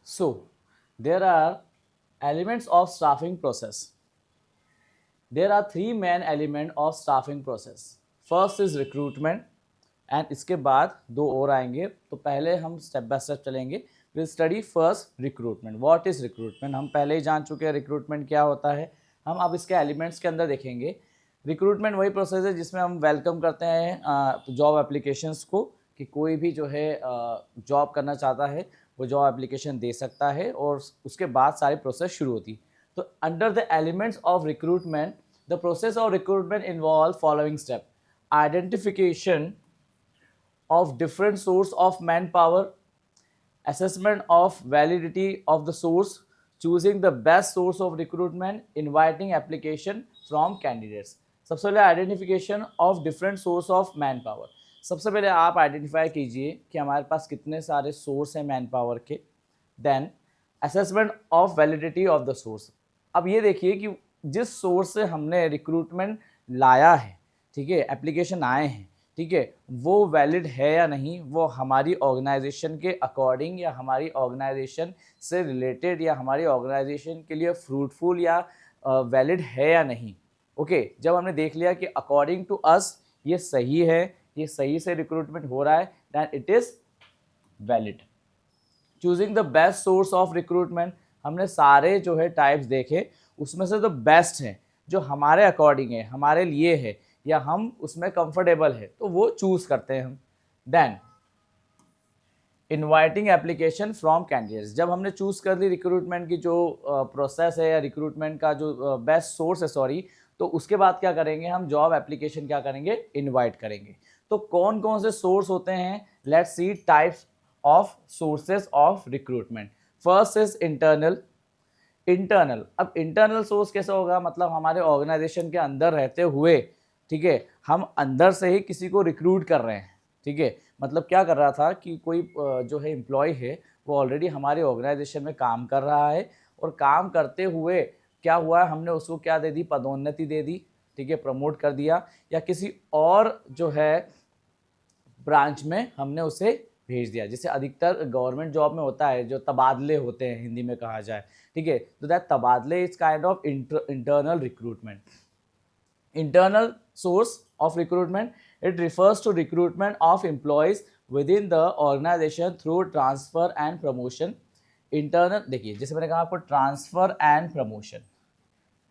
So, there are elements of staffing process. There are three main elements of staffing process. First is recruitment and इसके बाद दो और आएंगे. तो पहले हम स्टेप बाय स्टेप चलेंगे. Will study first recruitment. What is recruitment हम पहले ही जान चुके हैं रिक्रूटमेंट क्या होता है. हम अब इसके एलिमेंट्स के अंदर देखेंगे. रिक्रूटमेंट वही प्रोसेस है जिसमें हम वेलकम करते हैं जॉब एप्लीकेशंस को, कि कोई भी जो है जॉब करना चाहता है वो जॉब एप्लीकेशन दे सकता है और उसके बाद सारी प्रोसेस शुरू होती. तो under the elements of recruitment the process of recruitment involve following step. Identification of different source of manpower, assessment of validity of the source, choosing the best source of recruitment, inviting application from candidates. सबसे पहले identification of different source of man power. सबसे पहले आप identify कीजिए कि हमारे पास कितने सारे सोर्स हैं मैन पावर के. Then assessment of validity of the source. अब ये देखिए कि जिस सोर्स से हमने रिक्रूटमेंट लाया है, ठीक है, एप्लीकेशन आए हैं, ठीक है, वो वैलिड है या नहीं, वो हमारी ऑर्गेनाइजेशन के अकॉर्डिंग या हमारी ऑर्गेनाइजेशन से रिलेटेड या हमारी ऑर्गेनाइजेशन के लिए फ्रूटफुल या वैलिड है या नहीं. ओके, जब हमने देख लिया कि अकॉर्डिंग टू अस ये सही है, ये सही से रिक्रूटमेंट हो रहा है, then it is valid. Choosing the best source of recruitment. हमने सारे जो है टाइप्स देखे, उसमें से जो बेस्ट हैं, जो हमारे अकॉर्डिंग है, हमारे लिए है या हम उसमें कंफर्टेबल है, तो वो चूज करते हैं हम. Then inviting application from candidates. जब हमने चूज कर ली रिक्रूटमेंट की जो प्रोसेस है या रिक्रूटमेंट का जो बेस्ट सोर्स है, सॉरी, तो उसके बाद क्या करेंगे हम, जॉब एप्लीकेशन क्या करेंगे, इनवाइट करेंगे. तो कौन कौन से सोर्स होते हैं, let's see types of sources of recruitment. First is internal. Internal, अब इंटरनल सोर्स कैसा होगा, मतलब हमारे ऑर्गेनाइजेशन के अंदर रहते हुए, ठीक है, हम अंदर से ही किसी को रिक्रूट कर रहे हैं. ठीक है, मतलब क्या कर रहा था कि कोई जो है एम्प्लॉय है वो ऑलरेडी हमारे ऑर्गेनाइजेशन में काम कर रहा है और काम करते हुए क्या हुआ है, हमने उसको क्या दे दी, पदोन्नति दे दी, ठीक है, प्रमोट कर दिया, या किसी और जो है ब्रांच में हमने उसे भेज दिया. जैसे अधिकतर गवर्नमेंट जॉब में होता है जो तबादले होते हैं, हिंदी में कहा जाए, ठीक है, तो दैट तबादले is kind of internal recruitment. Internal source of recruitment, it refers to recruitment of employees within the organization through transfer and promotion. Internal देखिए, जैसे मैंने कहा आपको ट्रांसफर एंड प्रमोशन,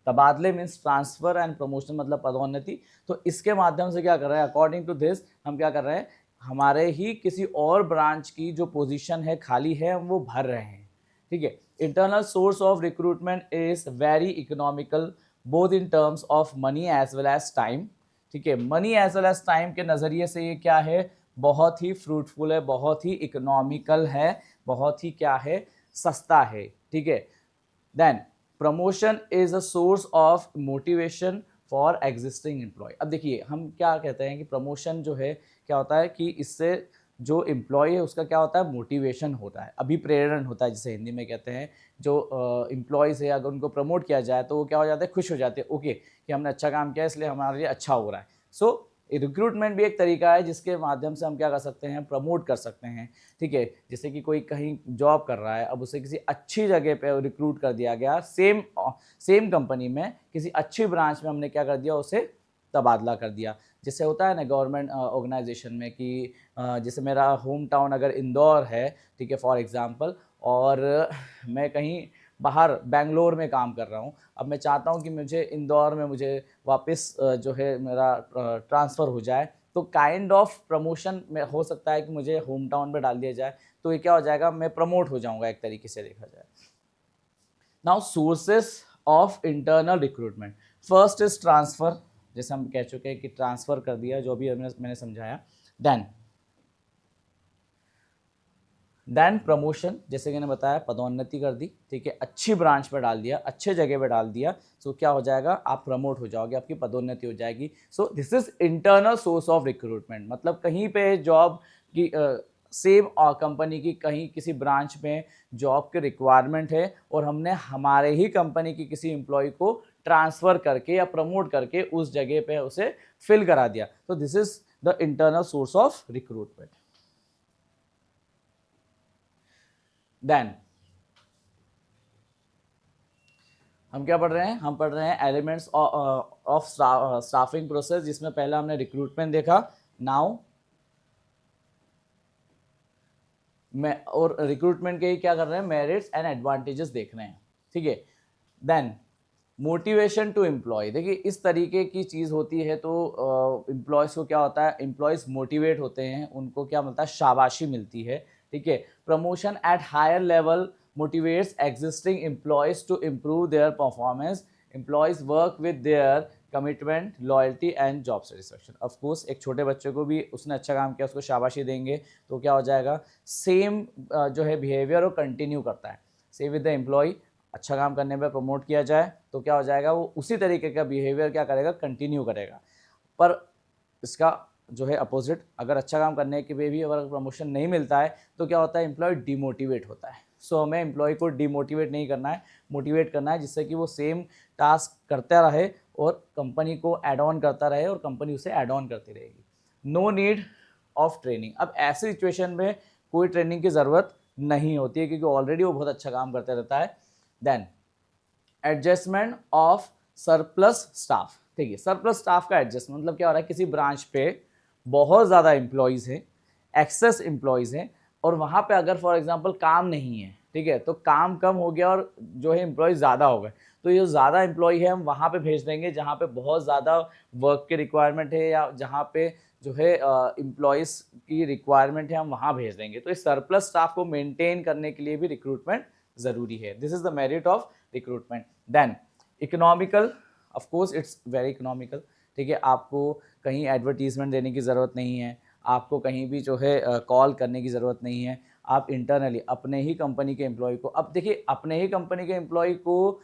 तबादले मीन्स ट्रांसफर एंड प्रमोशन मतलब पदोन्नति. तो इसके माध्यम से क्या कर रहे हैं, अकॉर्डिंग टू दिस हम क्या कर रहे हैं, हमारे ही किसी और ब्रांच की जो पोजीशन है खाली है हम वो भर रहे हैं. ठीक है, internal source of recruitment is very economical both in terms of money as well as time. ठीक है, money as well as time के नज़रिए से ये क्या है, बहुत ही फ्रूटफुल है, बहुत ही इकोनॉमिकल है, बहुत ही क्या है, सस्ता है. ठीक है, then promotion is a source of motivation for existing employee. अब देखिए हम क्या कहते हैं कि प्रमोशन जो है क्या होता है कि इससे जो एम्प्लॉय है उसका क्या होता है, मोटिवेशन होता है, अभिप्रेरण होता है जिसे हिंदी में कहते हैं. जो एम्प्लॉयज़ है अगर उनको प्रमोट किया जाए तो वो क्या हो जाते हैं, खुश हो जाते हैं, ओके कि हमने अच्छा काम किया इसलिए हमारे लिए अच्छा हो रहा है. सो रिक्रूटमेंट भी एक तरीका है जिसके माध्यम से हम क्या कर सकते हैं, प्रमोट कर सकते हैं. ठीक है, जैसे कि कोई कहीं जॉब कर रहा है, अब उसे किसी अच्छी जगह पे रिक्रूट कर दिया गया, सेम कंपनी में किसी अच्छी ब्रांच में हमने क्या कर दिया, उसे तबादला कर दिया. जैसे होता है ना गवर्नमेंट ऑर्गेनाइजेशन में कि जैसे मेरा होम टाउन अगर इंदौर है, ठीक है, फॉर एग्जांपल, और मैं कहीं बाहर बेंगलोर में काम कर रहा हूँ, अब मैं चाहता हूँ कि मुझे इंदौर में मुझे वापस जो है मेरा ट्रांसफ़र हो जाए, तो काइंड ऑफ प्रमोशन में हो सकता है कि मुझे होम टाउन पे डाल दिया जाए, तो ये क्या हो जाएगा, मैं प्रमोट हो जाऊँगा एक तरीके से देखा जाए. Now sources of internal recruitment. First is transfer, जैसे हम कह चुके हैं कि ट्रांसफ़र कर दिया, जो भी मैंने समझाया. देन प्रमोशन, जैसे कि मैंने बताया, पदोन्नति कर दी, ठीक है, अच्छी ब्रांच पर डाल दिया, अच्छे जगह पर डाल दिया, सो क्या हो जाएगा, आप प्रमोट हो जाओगे, आपकी पदोन्नति हो जाएगी. सो this is internal source of recruitment. मतलब कहीं पे जॉब की सेम कंपनी की कहीं किसी ब्रांच में जॉब की रिक्वायरमेंट है और हमने हमारे ही कंपनी की किसी एम्प्लॉय को ट्रांसफ़र करके या प्रमोट करके उस जगह पे उसे फिल करा दिया. तो this is the internal source of recruitment. Then हम क्या पढ़ रहे हैं, हम पढ़ रहे हैं एलिमेंट्स ऑफ स्टाफिंग प्रोसेस, जिसमें पहला हमने रिक्रूटमेंट देखा, नाउ और रिक्रूटमेंट के ही क्या कर रहे हैं, मेरिट्स एंड एडवांटेजेस देख रहे हैं, ठीक है। देन मोटिवेशन टू एम्प्लॉय, देखिए इस तरीके की चीज़ होती है तो एम्प्लॉयज़ को क्या होता है, एम्प्लॉयज़ मोटिवेट होते हैं, उनको क्या मिलता है, शाबाशी मिलती है, ठीक है। Promotion at higher level motivates existing employees to improve their performance, employees work with their commitment, loyalty and job satisfaction. Of course एक छोटे बच्चे को भी उसने अच्छा काम किया, उसको शाबाशी देंगे तो क्या हो जाएगा, सेम जो है बिहेवियर वो कंटिन्यू करता है। सेम विद द एम्प्लॉय, अच्छा काम करने पर प्रमोट किया जाए तो क्या हो जाएगा, वो उसी तरीके का बिहेवियर क्या करेगा, कंटिन्यू करेगा। पर इसका जो है अपोजिट, अगर अच्छा काम करने के पे भी अगर प्रमोशन नहीं मिलता है तो क्या होता है, एम्प्लॉय डिमोटिवेट होता है। सो हमें एम्प्लॉय को डिमोटिवेट नहीं करना है, मोटिवेट करना है, जिससे कि वो सेम टास्क करता रहे और कंपनी को ऐड ऑन करता रहे और कंपनी उसे ऐड ऑन करती रहेगी। नो नीड ऑफ ट्रेनिंग, अब ऐसी सिचुएशन में कोई ट्रेनिंग की ज़रूरत नहीं होती है क्योंकि ऑलरेडी वो बहुत अच्छा काम करते रहता है। Then adjustment of surplus staff, ठीक है, सरप्लस स्टाफ का एडजस्टमेंट मतलब क्या हो रहा है, किसी ब्रांच पे बहुत ज़्यादा एम्प्लॉयज़ हैं, एक्सेस एम्प्लॉयज़ हैं, और वहाँ पे अगर फॉर एग्जांपल काम नहीं है, ठीक है, तो काम कम हो गया और जो है एम्प्लॉयज़ ज़्यादा हो गए, तो ये ज़्यादा एम्प्लॉय है हम वहाँ पे भेज देंगे जहाँ पे बहुत ज़्यादा वर्क की रिक्वायरमेंट है या जहाँ पे जो है एम्प्लॉयज़ की रिक्वायरमेंट है, हम वहाँ भेज देंगे। तो इस सरप्लस स्टाफ को मेंटेन करने के लिए भी रिक्रूटमेंट ज़रूरी है। This is the merit of recruitment. Then economical, of course it's very economical, ठीक है, आपको कहीं एडवर्टीजमेंट देने की ज़रूरत नहीं है, आपको कहीं भी जो है कॉल करने की ज़रूरत नहीं है, आप इंटरनली अपने ही कंपनी के एम्प्लॉय को, अब देखिए अपने ही कंपनी के एम्प्लॉय को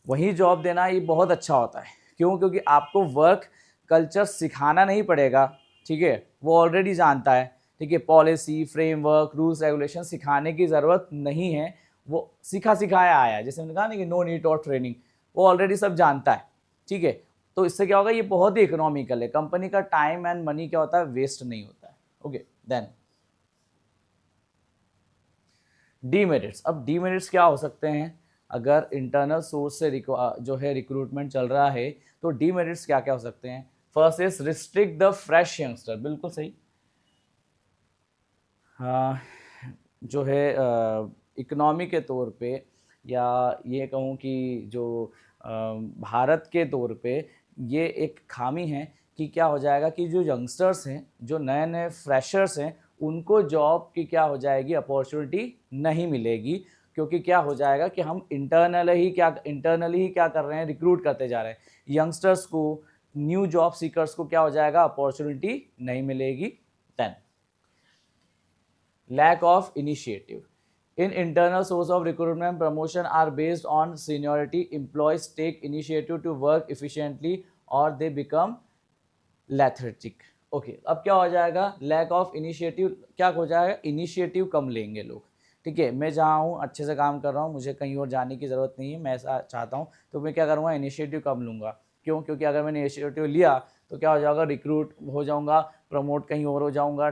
वही जॉब देना ये बहुत अच्छा होता है। क्यों? क्योंकि आपको वर्क कल्चर सिखाना नहीं पड़ेगा, ठीक है, वो ऑलरेडी जानता है, ठीक है, पॉलिसी, फ्रेमवर्क, रूल्स, रेगुलेशन सिखाने की ज़रूरत नहीं है, वो सीखा सिखाया आया है। जैसे मैंने कहा ना कि नो नीड ऑफ ट्रेनिंग, वो ऑलरेडी सब जानता है, ठीक है। तो इससे क्या होगा, ये बहुत ही इकोनॉमिकल है, कंपनी का टाइम एंड मनी क्या होता है, वेस्ट नहीं होता है। ओके, देन डीमेरिट्स, अब डीमेरिट्स क्या हो सकते हैं, अगर इंटरनल सोर्स से जो है रिक्रूटमेंट चल रहा है तो डीमेरिट्स क्या क्या हो सकते हैं। First is restrict the fresh youngster, बिल्कुल सही। हाँ, जो है इकोनॉमी के तौर पे या ये कहूँ कि जो भारत के तौर पे ये एक खामी है कि क्या हो जाएगा कि जो यंगस्टर्स हैं, जो नए नए फ्रेशर्स हैं, उनको जॉब की क्या हो जाएगी, अपॉर्चुनिटी नहीं मिलेगी, क्योंकि क्या हो जाएगा कि हम इंटरनली ही क्या कर रहे हैं, रिक्रूट करते जा रहे हैं यंगस्टर्स को, न्यू जॉब सीकर्स को क्या हो जाएगा, अपॉर्चुनिटी नहीं मिलेगी। Then lack of initiative, in internal source of recruitment, promotion are based on seniority, employees take initiative to work efficiently or they become lethargic। Okay, अब क्या हो जाएगा, लैक ऑफ इनिशिएटिव, क्या हो जाएगा, इनिशिएटिव कम लेंगे लोग, ठीक है, मैं जहाँ हूँ अच्छे से काम कर रहा हूँ, मुझे कहीं और जाने की ज़रूरत नहीं है, मैं ऐसा चाहता हूँ तो मैं क्या करूँगा, इनिशिएटिव कम लूँगा। क्यों? क्योंकि अगर मैंने इनिशिएटिव लिया तो क्या हो जाएगा, रिक्रूट हो जाऊँगा, प्रमोट कहीं और हो जाऊँगा,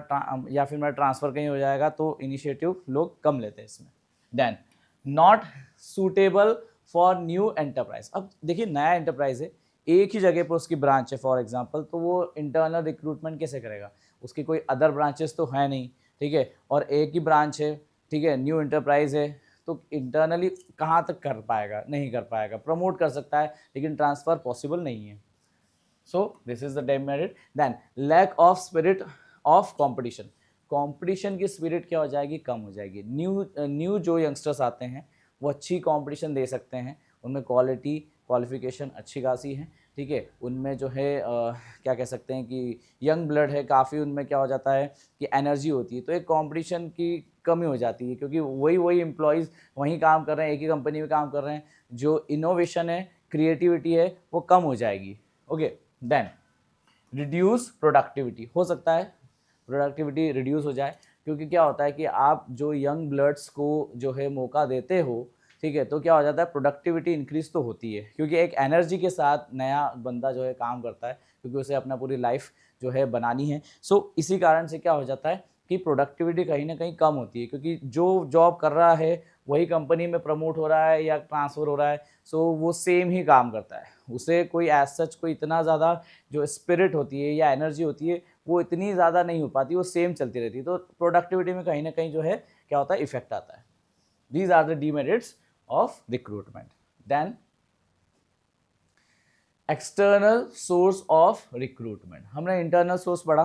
या फिर मेरा ट्रांसफ़र कहीं हो जाएगा, तो इनिशिएटिव लोग कम लेते हैं इसमें। Then not suitable for new enterprise, अब देखिए नया एंटरप्राइज है, एक ही जगह पर उसकी ब्रांच है फॉर एग्जांपल, तो वो इंटरनल रिक्रूटमेंट कैसे करेगा, उसकी कोई अदर ब्रांचेस तो है नहीं, ठीक है, और एक ही ब्रांच है, ठीक है, न्यू एंटरप्राइज है, तो इंटरनली कहाँ तक कर पाएगा, नहीं कर पाएगा, प्रमोट कर सकता है लेकिन ट्रांसफ़र पॉसिबल नहीं है। So this is the demerit. Then lack of spirit of competition, competition की स्पिरिट क्या हो जाएगी, कम हो जाएगी। न्यू जो यंगस्टर्स आते हैं वो अच्छी कंपटीशन दे सकते हैं, उनमें क्वालिफिकेशन अच्छी खासी है, ठीक है, उनमें जो है क्या कह सकते हैं कि यंग ब्लड है काफ़ी, उनमें क्या हो जाता है कि एनर्जी होती है, तो एक कंपटीशन की कमी हो जाती है क्योंकि वही एम्प्लॉयज़ वहीं काम कर रहे हैं, एक ही कंपनी में काम कर रहे हैं, जो इनोवेशन है, क्रिएटिविटी है, वो कम हो जाएगी। ओके, देन रिड्यूस प्रोडक्टिविटी, हो सकता है प्रोडक्टिविटी रिड्यूस हो जाए, क्योंकि क्या होता है कि आप जो यंग ब्लड्स को जो है मौका देते हो, ठीक है, तो क्या हो जाता है, प्रोडक्टिविटी इंक्रीज तो होती है, क्योंकि एक एनर्जी के साथ नया बंदा जो है काम करता है, क्योंकि उसे अपना पूरी लाइफ जो है बनानी है। सो इसी कारण से क्या हो जाता है कि प्रोडक्टिविटी कहीं ना कहीं कम होती है, क्योंकि जो जॉब कर रहा है वही कंपनी में प्रमोट हो रहा है या ट्रांसफ़र हो रहा है, सो वो सेम ही काम करता है, उसे कोई एज सच कोई इतना ज़्यादा जो स्पिरिट होती है या एनर्जी होती है वो इतनी ज़्यादा नहीं हो पाती, वो सेम चलती रहती है, तो प्रोडक्टिविटी में कहीं ना कहीं जो है क्या होता है, इफेक्ट आता है। These are the demerits of recruitment. Then external source of recruitment, हमने इंटरनल सोर्स पढ़ा,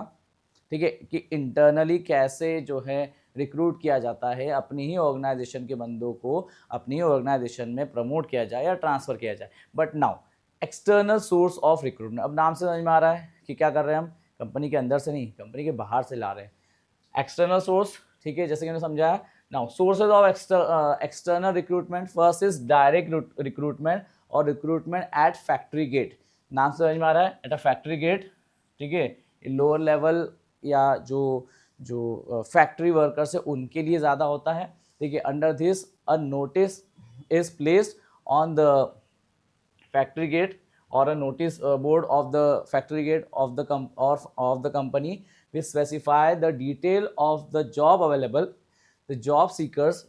ठीक है, कि इंटरनली कैसे जो है रिक्रूट किया जाता है, अपनी ही ऑर्गेनाइजेशन के बंदों को अपनी ही ऑर्गेनाइजेशन में प्रमोट किया जाए या ट्रांसफ़र किया जाए। But now external source of recruitment, अब नाम से समझ में आ रहा है कि क्या कर रहे हैं हम, कंपनी के अंदर से नहीं, कंपनी के बाहर से ला रहे हैं एक्सटर्नल सोर्स, ठीक है, जैसे कि मैंने समझाया। Now sources of external recruitment, first is direct recruitment और रिक्रूटमेंट एट फैक्ट्री गेट, नाम से समझ में आ रहा है, एट अ फैक्ट्री गेट, ठीक है, लोअर लेवल या जो जो फैक्ट्री वर्कर्स है उनके लिए ज़्यादा होता है, ठीक है। Under this a notice is placed on the factory gate or a notice board of the factory gate of the of the company which specify the detail of the job available. The job seekers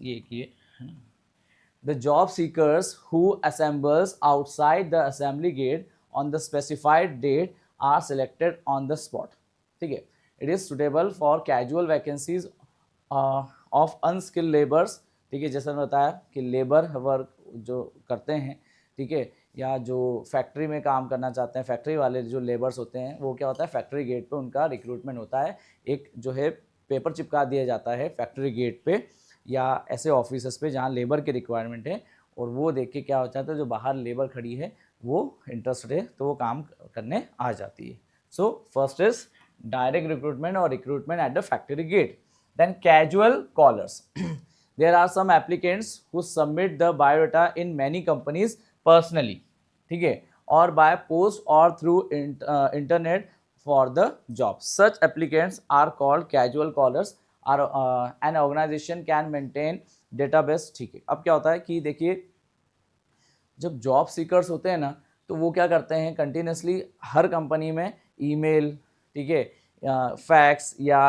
the job seekers who assembles outside the assembly gate on the specified date are selected on the spot, ठीक है। It is suitable for casual vacancies of unskilled laborers, ठीक है, जैसा मैंने बताया कि labour work जो करते हैं, ठीक है, या जो फैक्ट्री में काम करना चाहते हैं, फैक्ट्री वाले जो लेबर्स होते हैं, वो क्या होता है, फैक्ट्री गेट पे उनका रिक्रूटमेंट होता है, एक जो है पेपर चिपका दिया जाता है फैक्ट्री गेट पे या ऐसे ऑफिस पे जहाँ लेबर की रिक्वायरमेंट है, और वो देख के क्या हो जाता है, जो बाहर लेबर खड़ी है वो इंटरेस्टेड है तो वो काम करने आ जाती है। So first is direct recruitment और recruitment at the factory gate. Then casual callers, there are some applicants who submit the biodata in many companies personally, ठीक है, और by post or through internet for the job. Such applicants are called casual callers. An organization can maintain database, ठीक है। अब क्या होता है कि देखिए, जब जॉब सीकर्स होते हैं ना, तो वो क्या करते हैं, कंटिन्यूसली हर कंपनी में ईमेल, ठीक है, फैक्स या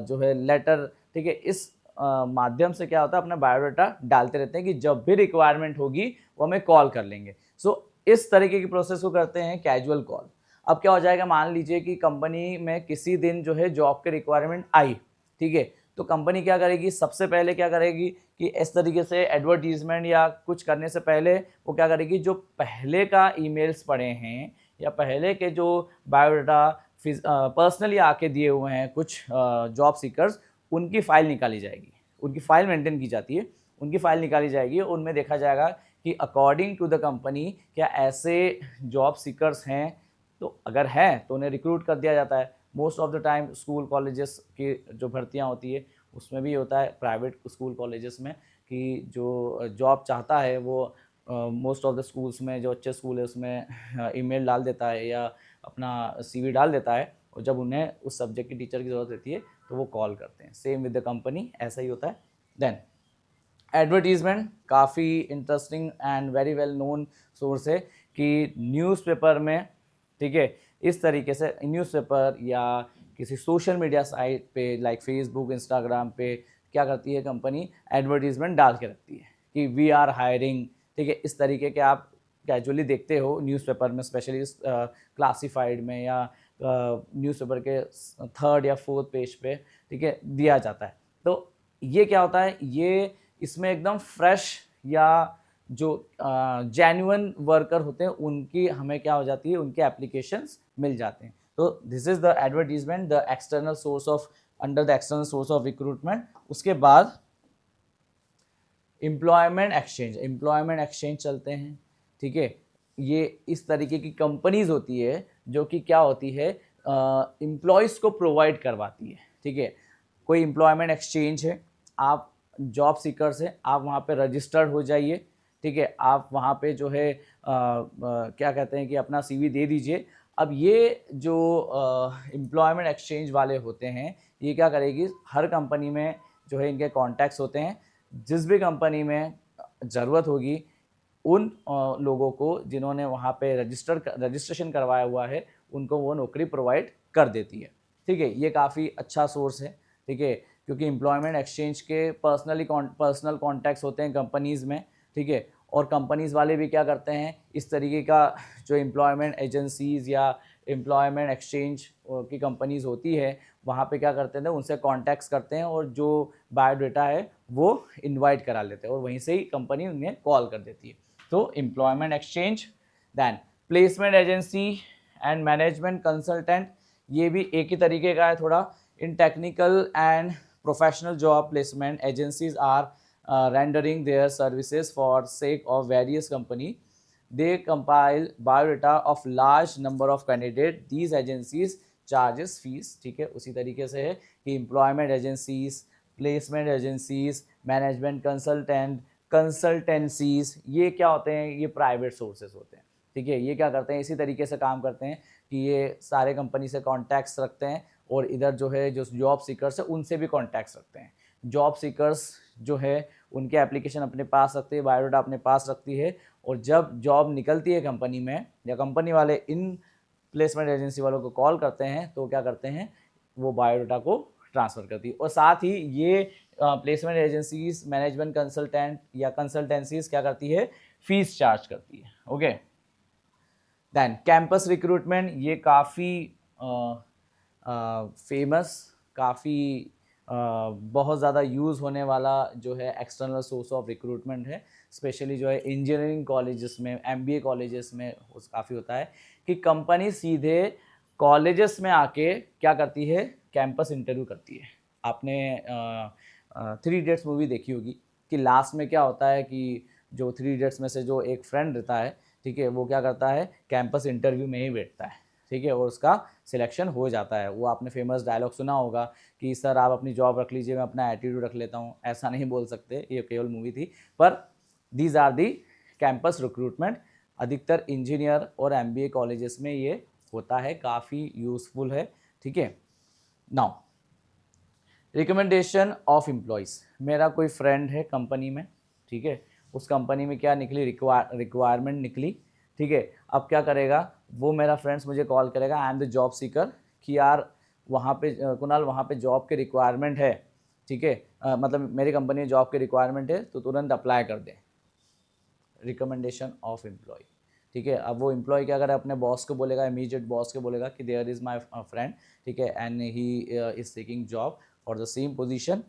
जो है लेटर, ठीक है, इस माध्यम से क्या होता है, अपना बायोडाटा डालते रहते हैं कि जब भी रिक्वायरमेंट होगी वो हमें कॉल कर लेंगे। सो इस तरीके की प्रोसेस को करते हैं कैजुअल कॉल। अब क्या हो जाएगा, मान लीजिए कि कंपनी में किसी दिन जो है जॉब की रिक्वायरमेंट आई, ठीक है, तो कंपनी क्या करेगी, सबसे पहले क्या करेगी कि इस तरीके से एडवर्टीजमेंट या कुछ करने से पहले वो क्या करेगी, जो पहले का ईमेल्स पड़े हैं या पहले के जो बायोडाटा पर्सनली आके दिए हुए हैं कुछ जॉब सीकर्स, उनकी फ़ाइल निकाली जाएगी, उनकी फ़ाइल मेंटेन की जाती है, उनकी फ़ाइल निकाली जाएगी, उनमें देखा जाएगा कि अकॉर्डिंग टू द कंपनी क्या ऐसे जॉब सीकर्स हैं, तो अगर हैं तो उन्हें रिक्रूट कर दिया जाता है। Most of the time school colleges की जो भर्तियां होती है उसमें भी होता है, प्राइवेट स्कूल कॉलेजेस में, कि जो जॉब चाहता है वो मोस्ट ऑफ द स्कूल्स में, जो अच्छे स्कूल है उसमें ईमेल डाल देता है या अपना सीवी डाल देता है, और जब उन्हें उस सब्जेक्ट की टीचर की ज़रूरत रहती है तो वो कॉल करते हैं। सेम विद द कंपनी, ऐसा ही होता है। देन एडवर्टीजमेंट, काफ़ी interesting and very well known source है कि न्यूज़पेपर में, ठीक है, इस तरीके से न्यूज़पेपर या किसी सोशल मीडिया साइट पे लाइक फेसबुक, इंस्टाग्राम पे क्या करती है कंपनी, एडवर्टीजमेंट डाल के रखती है कि वी आर हायरिंग, ठीक है, इस तरीके के आप कैजुअली देखते हो न्यूज़पेपर में, स्पेशली क्लासिफाइड में या न्यूज़पेपर के थर्ड या फोर्थ पेज पे, ठीक है, दिया जाता है। तो ये क्या होता है, ये इसमें एकदम फ्रेश या जो जेन्युइन वर्कर होते हैं उनकी हमें क्या हो जाती है, उनके एप्लीकेशंस मिल जाते हैं। तो this is the advertisement, the external source of, under the external source of recruitment. उसके बाद एम्प्लॉयमेंट एक्सचेंज चलते हैं, ठीक है। ये इस तरीके की कंपनीज होती है जो कि क्या होती है, एम्प्लॉयज़ को प्रोवाइड करवाती है, ठीक है। कोई एम्प्लॉयमेंट एक्सचेंज है, आप जॉब सीकर्स हैं, आप वहाँ पे रजिस्टर्ड हो जाइए, ठीक है, आप वहाँ पे जो है क्या कहते हैं कि अपना सीवी दे दीजिए। अब ये जो एम्प्लॉयमेंट एक्सचेंज वाले होते हैं, ये क्या करेगी, हर कंपनी में जो है इनके कॉन्टैक्ट्स होते हैं, जिस भी कंपनी में ज़रूरत होगी उन लोगों को जिन्होंने वहाँ पे रजिस्ट्रेशन करवाया हुआ है, उनको वो नौकरी प्रोवाइड कर देती है, ठीक है। ये काफ़ी अच्छा सोर्स है, ठीक है। क्योंकि एम्प्लॉयमेंट एक्सचेंज के पर्सनल कॉन्टैक्ट्स होते हैं कंपनीज़ में, ठीक है। और कंपनीज़ वाले भी क्या करते हैं, इस तरीके का जो एम्प्लॉयमेंट एजेंसीज़ या एम्प्लॉयमेंट एक्सचेंज की कंपनीज़ होती है वहाँ पे क्या करते हैं, उनसे कॉन्टैक्ट्स करते हैं और जो बायोडाटा है वो इनवाइट करा लेते हैं और वहीं से ही कंपनी उन्हें कॉल कर देती है। तो employment exchange, then placement agency and management consultant, ये भी एक ही तरीके का है थोड़ा। In technical and professional job placement agencies are rendering their services for sake of various company. They compile biodata of large number of candidate. These agencies charges fees, ठीक है। उसी तरीके से है कि employment agencies, placement agencies, management consultant, consultancies, ये क्या होते हैं, ये प्राइवेट सोर्सेज होते हैं, ठीक है। ये क्या करते हैं, इसी तरीके से काम करते हैं कि ये सारे कंपनी से कॉन्टैक्ट्स रखते हैं और इधर जो है जो जॉब सीकर्स है उनसे भी कॉन्टैक्ट्स रखते हैं। जॉब सीकर्स जो है उनके एप्लीकेशन अपने पास रखते हैं, बायोडाटा अपने पास रखती है और जब जॉब निकलती है कंपनी में या कंपनी वाले इन प्लेसमेंट एजेंसी वालों को कॉल करते हैं तो क्या करते हैं, वो बायोडाटा को ट्रांसफ़र करती है। और साथ ही ये प्लेसमेंट एजेंसीज, मैनेजमेंट कंसल्टेंट या कंसल्टेंसीज क्या करती है, फीस चार्ज करती है। ओके, देन कैंपस रिक्रूटमेंट, ये काफ़ी फेमस, काफ़ी बहुत ज़्यादा यूज़ होने वाला जो है एक्सटर्नल सोर्स ऑफ रिक्रूटमेंट है। स्पेशली जो है इंजीनियरिंग कॉलेजेस में, एमबीए कॉलेजेस में काफ़ी होता है कि कंपनी सीधे कॉलेजेस में आके क्या करती है, कैंपस इंटरव्यू करती है। आपने 3 इडियट्स मूवी देखी होगी कि लास्ट में क्या होता है कि जो 3 इडियट्स में से जो एक फ्रेंड रहता है, ठीक है, वो क्या करता है, कैंपस इंटरव्यू में ही बैठता है, ठीक है, और उसका सिलेक्शन हो जाता है। वो आपने फेमस डायलॉग सुना होगा कि सर आप अपनी जॉब रख लीजिए, मैं अपना एटीट्यूड रख लेता हूँ, ऐसा नहीं बोल सकते, ये केवल मूवी थी। पर these are the campus recruitment. अधिकतर इंजीनियर और एमबीए कॉलेजेस में ये होता है, काफ़ी यूज़फुल है, ठीक है। नाउ रिकमेंडेशन ऑफ एम्प्लॉयज़, मेरा कोई फ्रेंड है कंपनी में, ठीक है, उस कंपनी में क्या निकली, रिक्वायरमेंट निकली, ठीक है। अब क्या करेगा वो, मेरा फ्रेंड्स मुझे कॉल करेगा, I am the job seeker, कि यार वहाँ पे कुणाल वहाँ पे जॉब के रिक्वायरमेंट है, ठीक है, मतलब मेरी कंपनी में जॉब के रिक्वायरमेंट है तो तुरंत अप्लाई कर दें। रिकमेंडेशन ऑफ एम्प्लॉय, ठीक है। अब वो एम्प्लॉय क्या करे, अपने बॉस को बोलेगा, इमीडिएट बॉस को बोलेगा कि देयर इज़ माय फ्रेंड, ठीक है, and he is seeking job for the same position,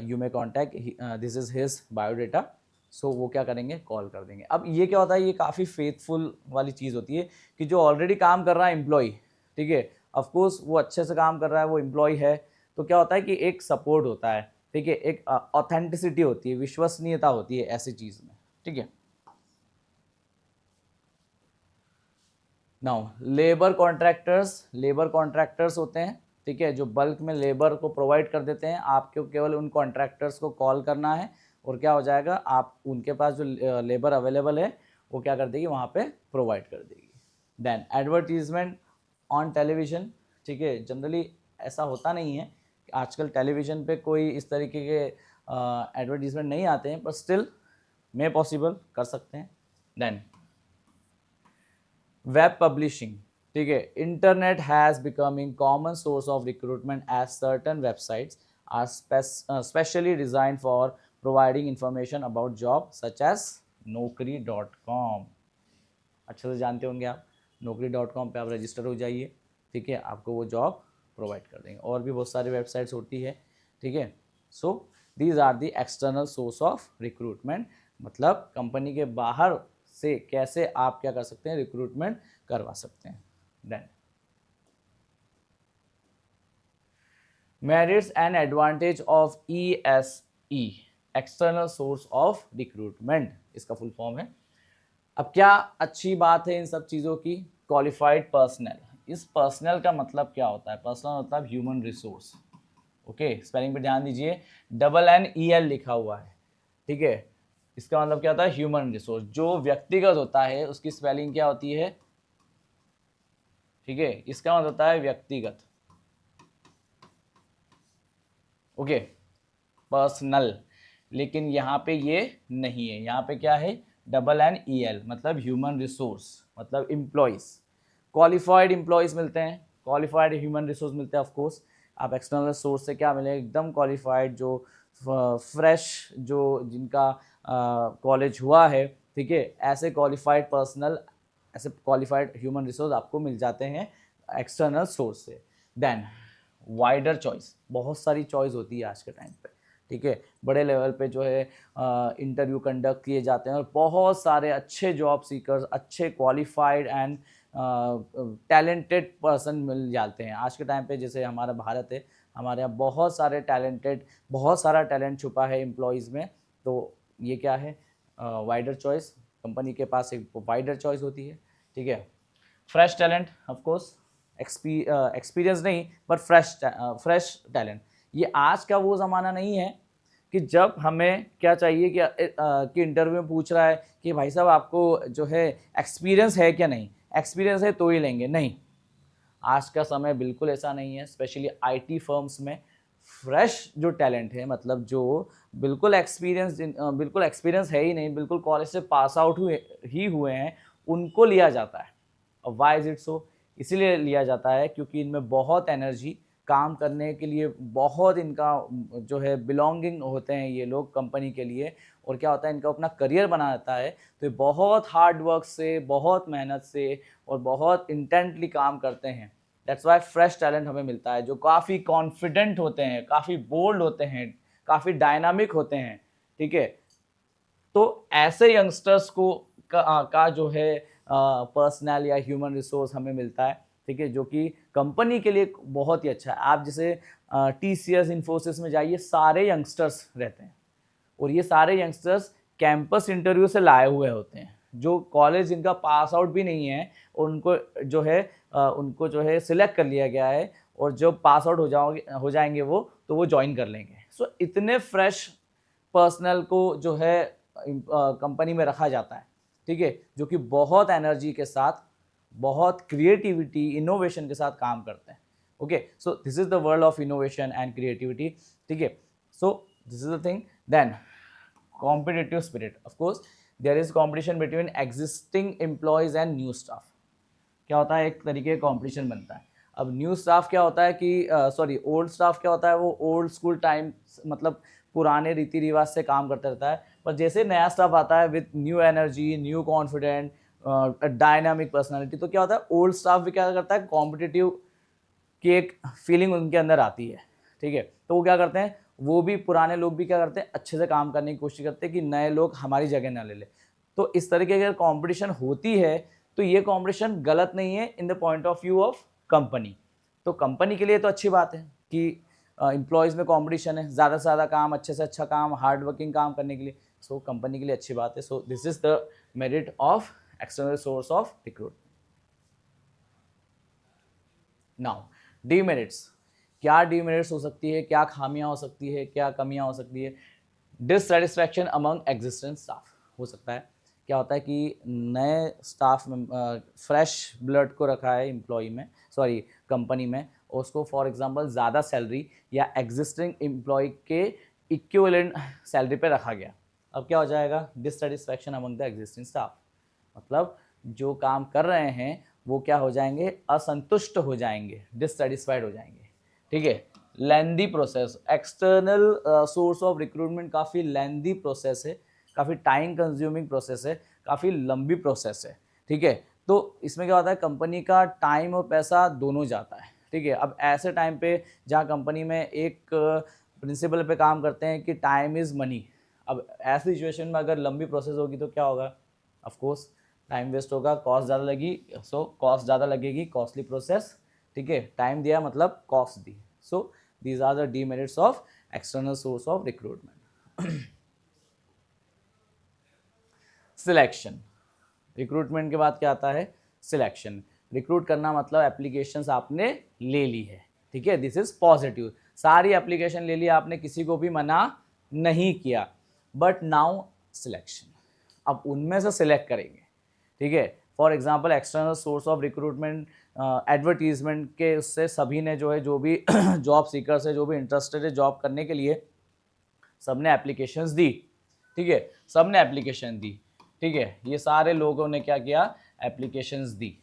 you may contact, this is his biodata. So वो क्या करेंगे, कॉल कर देंगे। अब ये क्या होता है, ये काफ़ी फेथफुल वाली चीज़ होती है कि जो ऑलरेडी काम कर रहा है एम्प्लॉय, ठीक है, ऑफकोर्स वो अच्छे से काम कर रहा है, वो एम्प्लॉय है, तो क्या होता है कि एक सपोर्ट होता है, ठीक है, एक ऑथेंटिसिटी होती है, विश्वसनीयता होती है ऐसी चीज़ में, ठीक है। नाउ लेबर कॉन्ट्रैक्टर्स होते हैं, ठीक है, जो बल्क में लेबर को प्रोवाइड कर देते हैं। आपको केवल उन कॉन्ट्रैक्टर्स को कॉल करना है और क्या हो जाएगा, आप उनके पास जो लेबर अवेलेबल है वो क्या कर देगी, वहाँ पे प्रोवाइड कर देगी। देन एडवर्टीजमेंट ऑन टेलीविज़न, ठीक है, जनरली ऐसा होता नहीं है, आजकल टेलीविज़न पे कोई इस तरीके के एडवर्टीजमेंट नहीं आते हैं, पर स्टिल में पॉसिबल कर सकते हैं। देन वेब पब्लिशिंग, ठीक है, internet has becoming common source of recruitment as certain websites are specially design for providing information about job such as naukri.com। अच्छे से जानते होंगे आप, naukri.com पे आप रजिस्टर हो जाइए, ठीक है, आपको वो जॉब प्रोवाइड कर देंगे। और भी बहुत सारी वेबसाइट्स होती है, ठीक है। So these are the external source of recruitment, मतलब कंपनी के बाहर से कैसे आप क्या कर सकते हैं, रिक्रूटमेंट करवा सकते हैं। Then merits and advantage of ESE, external source of recruitment, इसका फुल फॉर्म है। अब क्या अच्छी बात है इन सब चीज़ों की, क्वालिफाइड पर्सनल। इस पर्सनल का मतलब क्या होता है, पर्सनल मतलब ह्यूमन रिसोर्स, ओके, स्पेलिंग पे ध्यान दीजिए, NNEL लिखा हुआ है, ठीक है। इसका मतलब क्या होता है, ह्यूमन रिसोर्स। जो व्यक्तिगत होता है उसकी स्पेलिंग क्या होती है, ठीक है, इसका मतलब होता है व्यक्तिगत, ओके, पर्सनल। लेकिन यहाँ पे ये नहीं है, यहाँ पे क्या है, NNEL मतलब ह्यूमन रिसोर्स, मतलब एम्प्लॉयज़। क्वालिफाइड एम्प्लॉयज़ मिलते हैं, क्वालिफाइड ह्यूमन रिसोर्स मिलते हैं ऑफकोर्स। आप एक्सटर्नल सोर्स से क्या मिलेगा, एकदम क्वालिफाइड, जो फ्रेश, जो जिनका कॉलेज हुआ है, ठीक है, ऐसे क्वालिफाइड पर्सनल, ऐसे क्वालिफाइड ह्यूमन रिसोर्स आपको मिल जाते हैं एक्सटर्नल सोर्स से। देन वाइडर चॉइस, बहुत सारी चॉइस होती है आज के टाइम पे, ठीक है, बड़े लेवल पे जो है इंटरव्यू कंडक्ट किए जाते हैं और बहुत सारे अच्छे जॉब सीकर्स, अच्छे क्वालिफाइड एंड टैलेंटेड पर्सन मिल जाते हैं आज के टाइम पे। जैसे हमारा भारत है, हमारे यहाँ बहुत सारे टैलेंटेड, बहुत सारा टैलेंट छुपा है एम्प्लॉयज़ में। तो ये क्या है, वाइडर चॉइस, कंपनी के पास एक वाइडर चॉइस होती है, ठीक है। Fresh talent, of course experience नहीं, पर फ्रेश टैलेंट। ये आज का वो ज़माना नहीं है कि जब हमें क्या चाहिए कि इंटरव्यू में पूछ रहा है कि भाई साहब आपको जो है एक्सपीरियंस है क्या, नहीं एक्सपीरियंस है तो ही लेंगे, नहीं। आज का समय बिल्कुल ऐसा नहीं है, स्पेशली आईटी फर्म्स में फ्रेश जो टैलेंट है, मतलब जो बिल्कुल एक्सपीरियंस है ही नहीं, बिल्कुल कॉलेज से पास आउट हुए हैं, उनको लिया जाता है। और वाई इज़ इट सो, इसीलिए लिया जाता है क्योंकि इनमें बहुत एनर्जी, काम करने के लिए बहुत इनका जो है बिलोंगिंग होते हैं ये लोग कंपनी के लिए, और क्या होता है इनका अपना करियर बनाता है। तो ये बहुत हार्ड वर्क से, बहुत मेहनत से और बहुत इंटेंटली काम करते हैं। दैट्स वाई फ्रेश टैलेंट हमें मिलता है, जो काफ़ी कॉन्फिडेंट होते हैं, काफ़ी बोल्ड होते हैं, काफ़ी डायनामिक होते हैं, ठीक है। तो ऐसे यंगस्टर्स को का जो है पर्सनल या ह्यूमन रिसोर्स हमें मिलता है, ठीक है, जो कि कंपनी के लिए बहुत ही अच्छा है। आप जैसे TCS, इन्फोसिस में जाइए, सारे यंगस्टर्स रहते हैं, और ये सारे यंगस्टर्स कैंपस इंटरव्यू से लाए हुए होते हैं, जो कॉलेज जिनका पास आउट भी नहीं है, और उनको जो है सिलेक्ट कर लिया गया है, और जब पास आउट हो जाएंगे वो, तो वो ज्वाइन कर लेंगे। सो इतने फ्रेश पर्सनल को जो है कंपनी में रखा जाता है, ठीक है, जो कि बहुत एनर्जी के साथ, बहुत क्रिएटिविटी, इनोवेशन के साथ काम करते हैं। Okay, so this is the world of innovation and creativity, ठीक है। So this is the thing. Then competitive spirit, of course there is competition between existing employees and new staff। क्या होता है, एक तरीके का कंपटीशन बनता है। अब न्यू स्टाफ क्या होता है कि ओल्ड स्टाफ क्या होता है, वो ओल्ड स्कूल टाइम, मतलब पुराने रीति रिवाज से काम करता रहता है। पर जैसे नया स्टाफ आता है with new energy, new confident, dynamic personality, तो क्या होता है, ओल्ड स्टाफ भी क्या करता है, कॉम्पिटिटिव की एक फीलिंग उनके अंदर आती है, ठीक है। तो वो क्या करते हैं, वो भी, पुराने लोग भी क्या करते हैं, अच्छे से काम करने की कोशिश करते हैं कि नए लोग हमारी जगह ना ले ले। तो इस तरीके की अगर कॉम्पिटिशन होती है, तो ये कॉम्पिटिशन गलत नहीं है in the point of view of company. तो कंपनी के लिए तो अच्छी बात है कि एम्प्लॉयज़ में कॉम्पिटिशन है, ज़्यादा से ज़्यादा काम, अच्छे से अच्छा काम, हार्ड वर्किंग काम करने के लिए। सो कंपनी के लिए अच्छी बात है। So this is the merit of external source of recruitment. Now demerits, क्या डीमेरिट्स हो सकती है, क्या खामियां हो सकती है, क्या कमियां हो सकती है। डिससेटिस्फैक्शन अमंग एग्जिस्टेंट स्टाफ हो सकता है। क्या होता है कि नए स्टाफ में फ्रेश ब्लड को रखा है एम्प्लॉय में, सॉरी कंपनी में, और उसको फॉर एग्जांपल ज़्यादा सैलरी या एग्जिस्टिंग एम्प्लॉय के इक्विवेलेंट सैलरी पे रखा गया। अब क्या हो जाएगा, dissatisfaction among the existing staff, मतलब जो काम कर रहे हैं वो क्या हो जाएंगे, असंतुष्ट हो जाएंगे, डिससेटिस्फाइड हो जाएंगे, ठीक है। Lengthy process, external source of recruitment काफ़ी लेंदी प्रोसेस है, काफ़ी टाइम कंज्यूमिंग प्रोसेस है, काफ़ी लंबी प्रोसेस है, ठीक है। तो इसमें क्या होता है, कंपनी का टाइम और पैसा दोनों जाता है, ठीक है। अब ऐसे टाइम पे जहाँ कंपनी में एक प्रिंसिपल पे काम करते हैं कि टाइम इज़ मनी, अब ऐसी सिचुएशन में अगर लंबी प्रोसेस होगी तो क्या होगा, ऑफ कोर्स टाइम वेस्ट होगा, कॉस्ट ज़्यादा लगी, सो कॉस्ट ज़्यादा लगेगी, कॉस्टली प्रोसेस, ठीक है। टाइम दिया मतलब कॉस्ट दी। So these are the demerits of external source of recruitment. Selection, recruitment के बाद क्या आता है, सिलेक्शन। रिक्रूट करना मतलब एप्लीकेशंस आपने ले ली है, ठीक है, दिस इज पॉजिटिव, सारी एप्लीकेशन ले ली आपने, किसी को भी मना नहीं किया। बट नाउ सिलेक्शन, अब उनमें से सिलेक्ट करेंगे, ठीक है। For example external source of recruitment, advertisement के उससे सभी ने जो है, जो भी जॉब सीकर्स है, जो भी इंटरेस्टेड है जॉब करने के लिए, सब ने एप्लीकेशंस दी, ठीक है, सब ने एप्लीकेशन दी, ठीक है। ये सारे लोगों ने क्या किया, एप्लीकेशंस दी।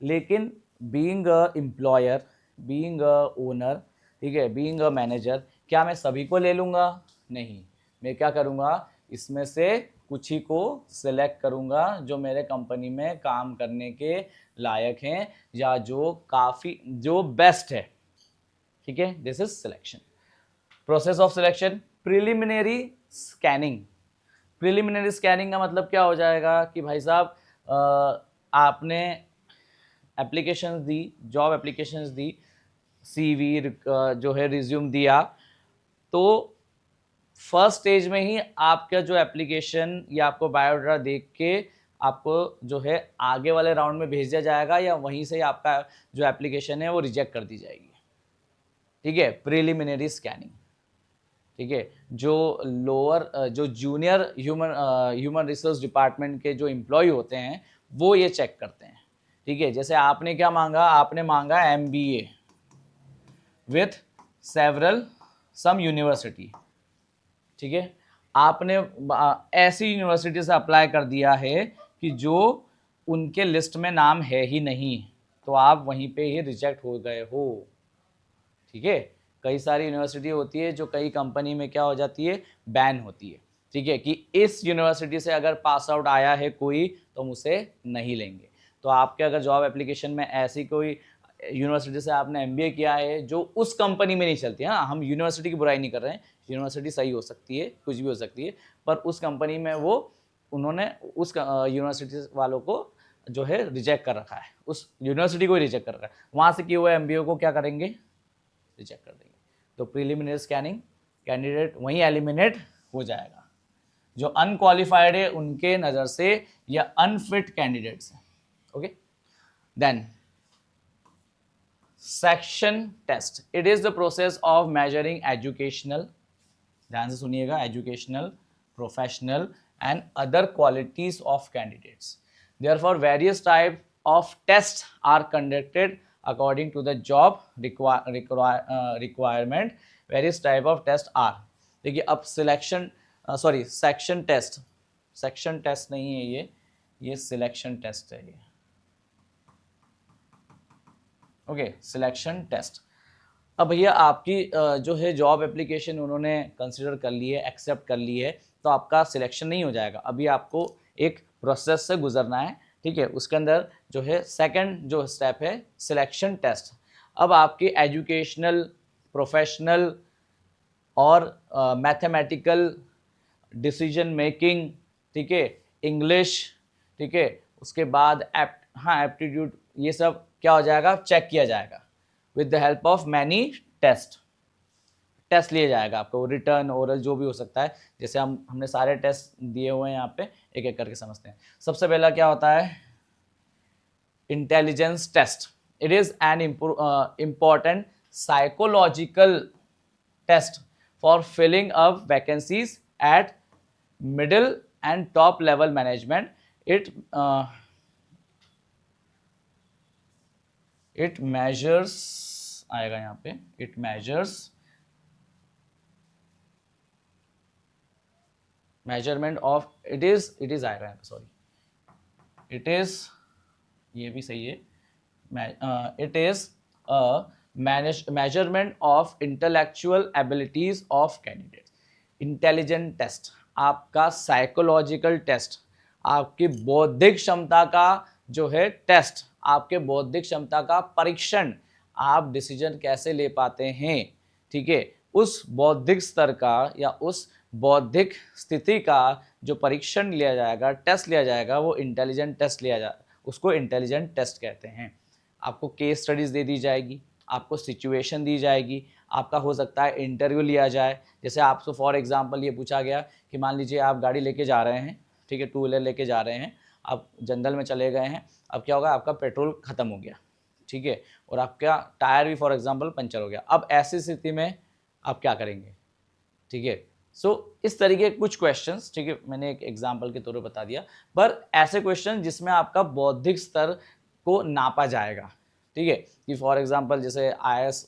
लेकिन being a employer, being a owner, ठीक है, बीइंग अ मैनेजर, क्या मैं सभी को ले लूँगा? नहीं, मैं क्या करूँगा, इसमें से कुछ ही को सिलेक्ट करूँगा जो मेरे कंपनी में काम करने के लायक हैं या जो बेस्ट है। ठीक है, this is selection. Process of selection, preliminary scanning. Preliminary scanning का मतलब क्या हो जाएगा कि भाई साहब आपने एप्लीकेशंस दी, जॉब एप्लीकेशंस दी, सीवी जो है रिज्यूम दिया, तो फर्स्ट स्टेज में ही आपका जो एप्लीकेशन या आपको बायोडाटा देख के आपको जो है आगे वाले राउंड में भेज दिया जाएगा या वहीं से ही आपका जो एप्लीकेशन है वो रिजेक्ट कर दी जाएगी। ठीक है, प्रिलिमिनरी स्कैनिंग। ठीक है, जो जो जूनियर ह्यूमन रिसोर्स डिपार्टमेंट के जो एम्प्लॉय होते हैं वो ये चेक करते हैं। ठीक है, जैसे आपने क्या मांगा, आपने मांगा MBA with several some university. ठीक है, आपने ऐसी यूनिवर्सिटी से अप्लाई कर दिया है कि जो उनके लिस्ट में नाम है ही नहीं, तो आप वहीं पे ही रिजेक्ट हो गए हो। ठीक है, कई सारी यूनिवर्सिटी होती है जो कई कंपनी में क्या हो जाती है, बैन होती है। ठीक है, कि इस यूनिवर्सिटी से अगर पास आउट आया है कोई तो हम उसे नहीं लेंगे। तो आपके अगर जॉब एप्लीकेशन में ऐसी कोई यूनिवर्सिटी से आपने MBA किया है जो उस कंपनी में नहीं चलती है, हाँ हम यूनिवर्सिटी की बुराई नहीं कर रहे हैं, यूनिवर्सिटी सही हो सकती है, कुछ भी हो सकती है, पर उस कंपनी में वो उन्होंने उस यूनिवर्सिटी वालों को जो है रिजेक्ट कर रखा है, उस यूनिवर्सिटी को ही रिजेक्ट कर रखा है, वहाँ से किए हुए MBA को क्या करेंगे, रिजेक्ट कर देंगे। तो प्रीलिमिनरी स्कैनिंग, कैंडिडेट वहीं एलिमिनेट हो जाएगा। जो अनक्वालिफाइड है उनके नज़र से या अनफिट कैंडिडेट्स हैं। Okay, then section test, it is the process of measuring educational, ध्यान से सुनिएगा, educational, professional and other qualities of candidates. Therefore various type of test are conducted according to the job requirement. Various type of test are, देखिए अब selection section test, section test नहीं है ये selection test है ये। Okay, selection test. अब भैया आपकी जो है जॉब एप्लीकेशन उन्होंने कंसिडर कर ली है, एक्सेप्ट कर ली है, तो आपका सिलेक्शन नहीं हो जाएगा, अभी आपको एक प्रोसेस से गुजरना है। ठीक है, उसके अंदर जो है सेकंड जो स्टेप है सिलेक्शन टेस्ट। अब आपके एजुकेशनल, प्रोफेशनल और मैथमेटिकल, डिसीजन मेकिंग, ठीक है, इंग्लिश, ठीक है, उसके बाद एप्टीट्यूड, ये सब क्या हो जाएगा, चेक किया जाएगा with the help of many test लिया जाएगा आपको, रिटर्न, ओरल, जो भी हो सकता है। जैसे हमने सारे टेस्ट दिए हुए हैं यहाँ पे, एक एक करके समझते हैं। सबसे पहला क्या होता है, intelligence test. It is an important psychological test for filling up vacancies at middle and top level management. It measures आएगा यहाँ पे, it measures measurement of, it is आएगा यहाँ पे, सॉरी, इट इज, ये भी सही है, it is measurement of intellectual abilities of candidates. Intelligent test आपका साइकोलॉजिकल टेस्ट, आपकी बौद्धिक क्षमता का जो है टेस्ट, आपके बौद्धिक क्षमता का परीक्षण, आप डिसीजन कैसे ले पाते हैं। ठीक है, उस बौद्धिक स्तर का या उस बौद्धिक स्थिति का जो परीक्षण लिया जाएगा, टेस्ट लिया जाएगा, वो इंटेलिजेंट टेस्ट लिया जाएगा, उसको इंटेलिजेंट टेस्ट कहते हैं। आपको केस स्टडीज़ दे दी जाएगी, आपको सिचुएशन दी जाएगी, आपका हो सकता है इंटरव्यू लिया जाए। जैसे आपसे फॉर एग्जांपल ये पूछा गया कि मान लीजिए आप गाड़ी लेके जा रहे हैं, ठीक है, टू व्हीलर लेके जा रहे हैं, आप जंगल में चले गए हैं, अब क्या होगा, आपका पेट्रोल ख़त्म हो गया, ठीक है, और आपका टायर भी फॉर एग्जांपल पंचर हो गया। अब ऐसी स्थिति में आप क्या करेंगे। ठीक है, सो इस तरीके कुछ क्वेश्चंस, ठीक है, मैंने एक एग्जांपल के तौर पर बता दिया, पर ऐसे क्वेश्चन जिसमें आपका बौद्धिक स्तर को नापा जाएगा। ठीक है, कि फॉर एग्जांपल जैसे IAS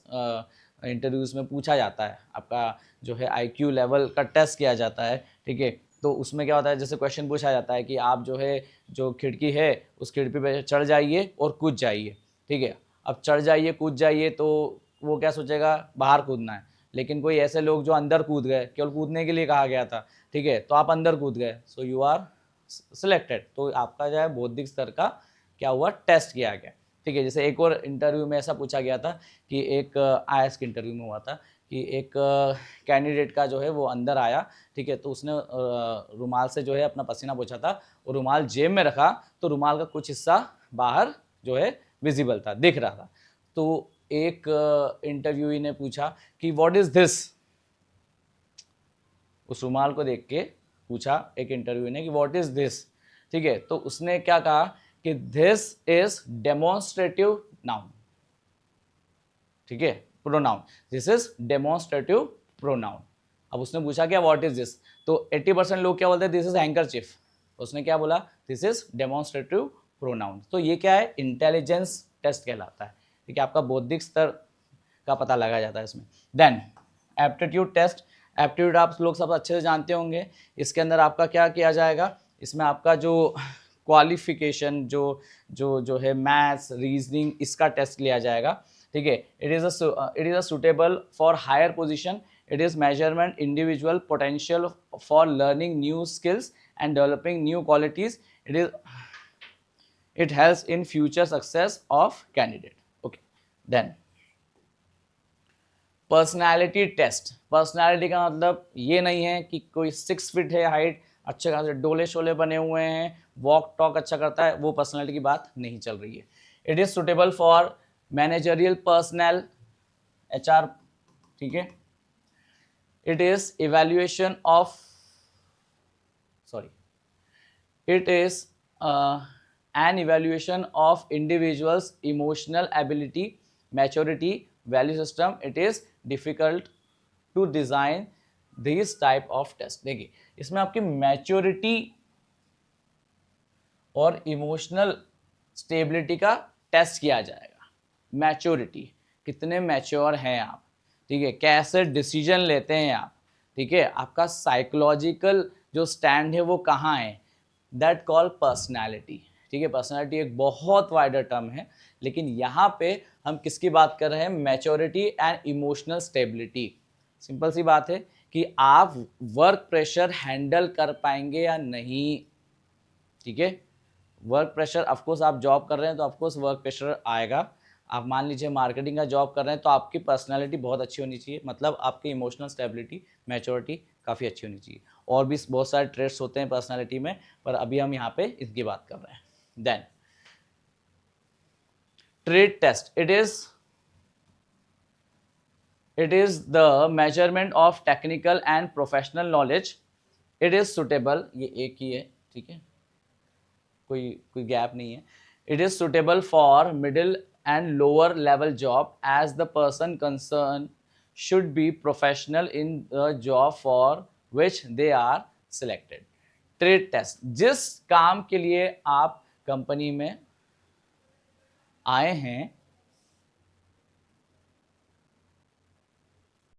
इंटरव्यूज़ में पूछा जाता है, आपका जो है IQ लेवल का टेस्ट किया जाता है। ठीक है, तो उसमें क्या होता है, जैसे क्वेश्चन पूछा जाता है कि आप जो है जो खिड़की है उस खिड़की पे चढ़ जाइए और कूद जाइए। ठीक है, अब चढ़ जाइए कूद जाइए तो वो क्या सोचेगा, बाहर कूदना है। लेकिन कोई ऐसे लोग जो अंदर कूद गए, केवल कूदने के लिए कहा गया था, ठीक है, तो आप अंदर कूद गए, सो यू आर सिलेक्टेड। तो आपका जो है बौद्धिक स्तर का क्या हुआ, टेस्ट किया गया, ठीक है। जैसे एक और इंटरव्यू में ऐसा पूछा गया था कि एक आईएएस के इंटरव्यू में हुआ था कि एक कैंडिडेट का जो है वो अंदर आया, ठीक है, तो उसने रुमाल से जो है अपना पसीना पोंछा था और रुमाल जेब में रखा, तो रुमाल का कुछ हिस्सा बाहर जो है विजिबल था, दिख रहा था। तो एक इंटरव्यूई ने पूछा कि व्हाट इज दिस, उस रुमाल को देख के पूछा एक इंटरव्यू ने कि व्हाट इज दिस, ठीक है, तो उसने क्या कहा कि दिस इज डेमोन्स्ट्रेटिव नाउन, ठीक है, pronoun, this is demonstrative pronoun. अब उसने पूछा क्या व्हाट इज दिस, तो 80% लोग क्या बोलते हैं दिस इज हैंकरचीफ, उसने क्या बोला दिस इज डेमोन्स्ट्रेटिव प्रोनाउन। तो ये क्या है, इंटेलिजेंस टेस्ट कहलाता है, ठीक है, आपका बौद्धिक स्तर का पता लगाया जाता है इसमें। देन एप्टीट्यूड टेस्ट, एप्टीट्यूड आप लोग सब अच्छे से जानते होंगे। इसके अंदर आपका क्या किया जाएगा, इसमें आपका जो क्वालिफिकेशन जो जो जो है मैथ्स रीजनिंग इसका टेस्ट लिया जाएगा, ठीक है। It is a suitable for higher position, it is measurement individual potential for learning new skills and developing new qualities, it helps in future success of candidate, okay। then personality test, personality का मतलब ये नहीं है कि कोई 6 feet है height, अच्छे खासे डोले शोले बने हुए हैं, वॉक टॉक अच्छा करता है, वो पर्सनैलिटी की बात नहीं चल रही है। It is suitable for managerial personal, HR, ठीक है। It is evaluation of, sorry, it is an evaluation of individuals emotional ability, maturity, value system. It is difficult to design these type of test। देखिए इसमें आपकी maturity और emotional stability का test किया जाएगा। Maturity, कितने मैच्योर हैं आप, ठीक है, कैसे डिसीजन लेते हैं आप, ठीक है, आपका साइकोलॉजिकल जो स्टैंड है वो कहाँ है, दैट कॉल पर्सनैलिटी, ठीक है। पर्सनैलिटी एक बहुत वाइडर टर्म है, लेकिन यहाँ पे हम किसकी बात कर रहे हैं, maturity and emotional stability. Simple सी बात है कि आप वर्क प्रेशर हैंडल कर पाएंगे या नहीं, ठीक है। वर्क प्रेशर, ऑफकोर्स आप जॉब कर रहे हैं तो ऑफकोर्स वर्क प्रेशर आएगा। आप मान लीजिए मार्केटिंग का जॉब कर रहे हैं तो आपकी पर्सनैलिटी बहुत अच्छी होनी चाहिए, मतलब आपकी इमोशनल स्टेबिलिटी, मैच्योरिटी काफ़ी अच्छी होनी चाहिए। और भी बहुत सारे ट्रेड्स होते हैं पर्सनैलिटी में, पर अभी हम यहाँ पे इसकी बात कर रहे हैं। Then trade test, it is the measurement of technical and professional knowledge, it is suitable, ये एक ही है, ठीक है, कोई गैप नहीं है। It is suitable for middle and lower level job as the person concern should be professional in the job for which they are selected. Trade test, जिस काम के लिए आप कंपनी में आए हैं